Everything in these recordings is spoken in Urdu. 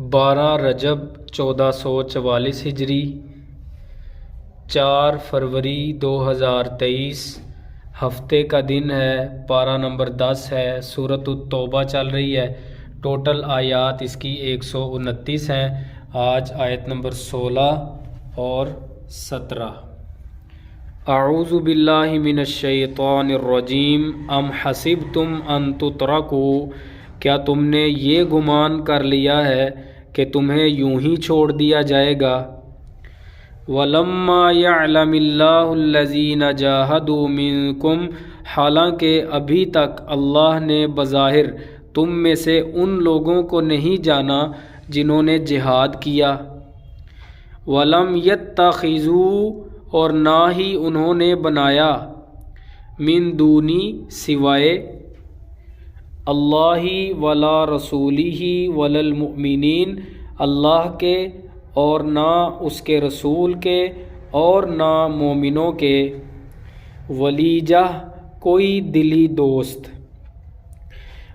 12 رجب 1444 ہجری، 4 فروری 2023 ہفتے کا دن ہے، پارہ نمبر 10 ہے، سورۃ التوبہ چل رہی ہے۔ ٹوٹل آیات اس کی 129 ہیں۔ آج آیت نمبر 16 اور 17۔ اعوذ باللہ من الشیطان الرجیم ام حسبتم ان تترکوا، کیا تم نے یہ گمان کر لیا ہے کہ تمہیں یوں ہی چھوڑ دیا جائے گا؟ وَلَمَّا يَعْلَمِ اللَّهُ الَّذِينَ جَاهَدُوا مِنكُمْ، حالانکہ ابھی تک اللہ نے بظاہر تم میں سے ان لوگوں کو نہیں جانا جنہوں نے جہاد کیا۔ وَلَمْ يَتَّخِذُوا، اور نہ ہی انہوں نے بنایا، من دونی سوائے اللہ ولا رسولہ ولا المؤمنین، اللہ کے اور نہ اس کے رسول کے اور نہ مومنوں کے، ولیجہ کوئی دلی دوست،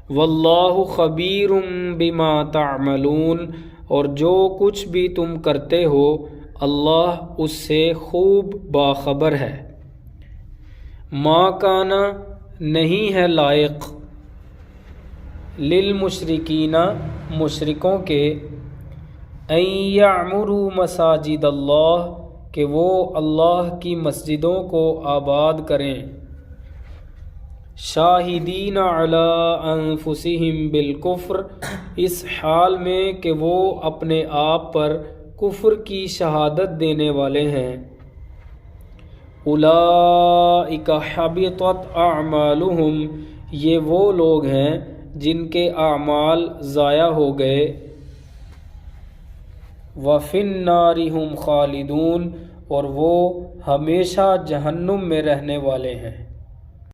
واللہ خبیر بما تعملون، اور جو کچھ بھی تم کرتے ہو اللہ اس سے خوب باخبر ہے۔ ما کانا، نہیں ہے لائق، للمشرکین مشرکوں کے، ان یعمروا مساجد اللہ، کہ وہ اللہ کی مسجدوں کو آباد کریں، شاہدین علی انفسہم بالکفر، اس حال میں کہ وہ اپنے آپ پر کفر کی شہادت دینے والے ہیں۔ اولئک حبطت اعمالہم، یہ وہ لوگ ہیں جن کے اعمال ضائع ہو گئے۔ وفی النار ہم خالدون، اور وہ ہمیشہ جہنم میں رہنے والے ہیں۔